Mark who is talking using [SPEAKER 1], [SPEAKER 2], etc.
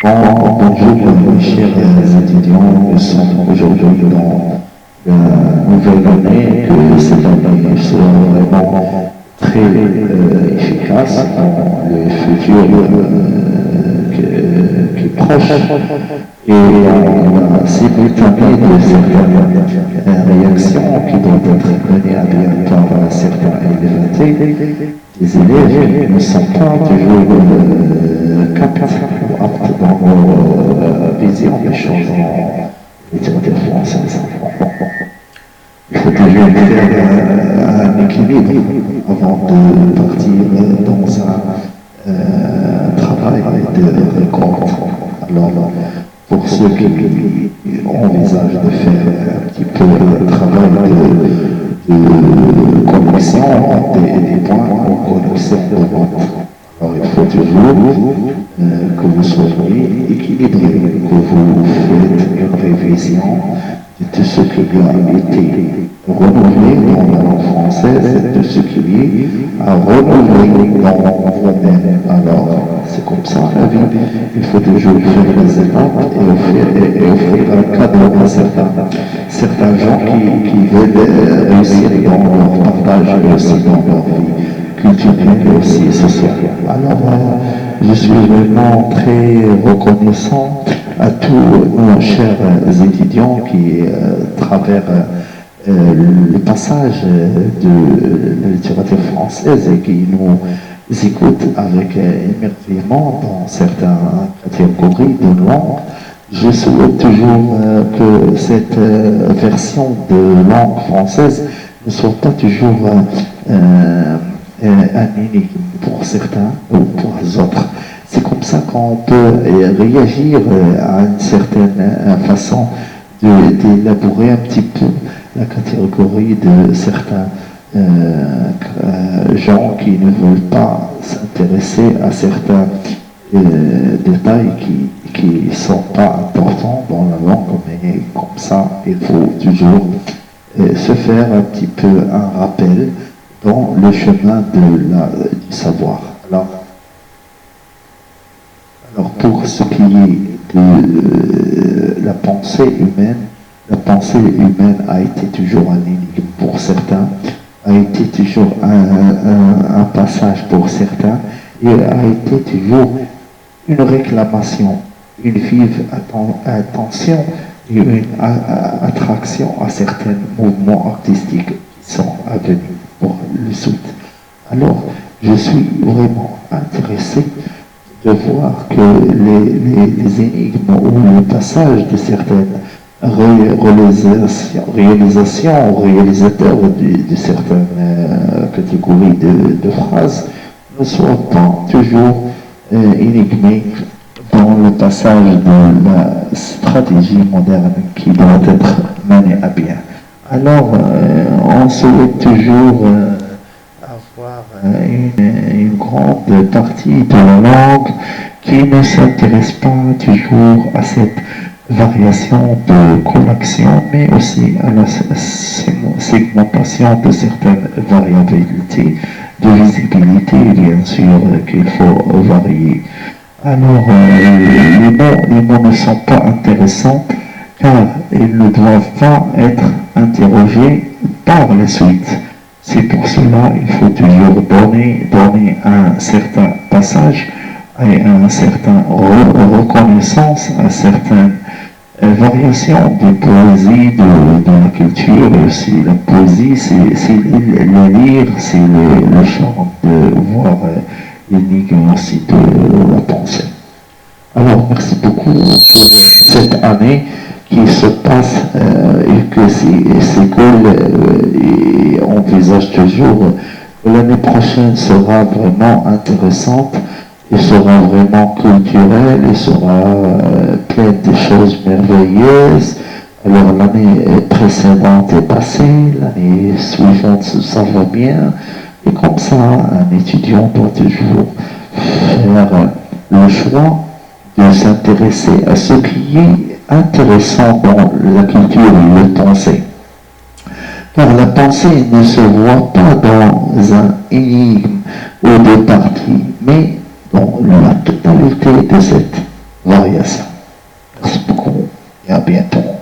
[SPEAKER 1] Bonjour mes chers étudiants, nous sommes aujourd'hui dans la nouvelle année, que cette année sera vraiment très efficace dans le futur qui est proche. Et on a simultané de certaines réactions qui doivent être menées à bien par certains élèves. Les élèves ne sont pas toujours aptes dans nos visions des choses en littérature française. Il faut toujours faire un équilibre avant de partir dans un travail de récolte. Alors, pour ceux qui envisagent de faire un petit peu de travail de connexion des points en connexion de notes. Alors il faut toujours que vous soyez équilibré, que vous faites une révision de tout ce qui a été renouvelé dans la langue française et de ce qui est à renouveler dans vous-même. Alors c'est comme ça la vie, il faut toujours faire les étapes et offrir un cadeau à certains gens qui veulent réussir dans leur partage et aussi dans leur vie culturelle et aussi sociale. Alors je suis vraiment très reconnaissant à tous nos chers étudiants qui travers le passage de la littérature française et qui nous écoutent avec émerveillement dans certaines catégories de langue. Je souhaite toujours que cette version de langue française ne soit pas toujours un énigme pour certains ou pour les autres. C'est comme ça qu'on peut réagir à une certaine façon d'élaborer un petit peu la catégorie de certains gens qui ne veulent pas s'intéresser à certains détails qui ne sont pas importants dans la langue, mais comme ça, il faut toujours se faire un petit peu un rappel dans le chemin du savoir. Alors pour ce qui est de la pensée humaine a été toujours un énigme pour certains, a été toujours un passage pour certains, et a été toujours une réclamation, une vive attention et une attraction à certains mouvements artistiques qui sont à venir pour le suite. Alors, je suis vraiment intéressé de voir que les énigmes ou le passage de certaines réalisations, réalisateurs de certaines catégories de phrases ne soient pas toujours énigmés dans le passage de la stratégie moderne qui doit être menée à bien. Alors, on souhaite toujours avoir une grande partie de la langue qui ne s'intéresse pas toujours à cette variation de connexion, mais aussi à la segmentation de certaines variabilités de visibilité, bien sûr, qu'il faut varier. Alors, les mots ne sont pas intéressants car ils ne doivent pas être interrogés par la suite. C'est pour cela qu'il faut toujours donner un certain passage et une certaine reconnaissance à certaines variations de poésie, de la culture, et aussi la poésie, c'est le lire, c'est le chant, de voir l'énigme aussi de la pensée. Alors, merci beaucoup pour cette année qui se passe et que s'écoule et on envisage toujours que l'année prochaine sera vraiment intéressante et sera vraiment culturelle et sera pleine de choses merveilleuses. Alors l'année précédente est passée, l'année suivante ça va bien, et comme ça un étudiant doit toujours faire le choix de s'intéresser à ce qui est intéressant dans la culture et la pensée. Car la pensée ne se voit pas dans un énigme ou des parties, mais dans la totalité de cette variations. Merci beaucoup et à bientôt.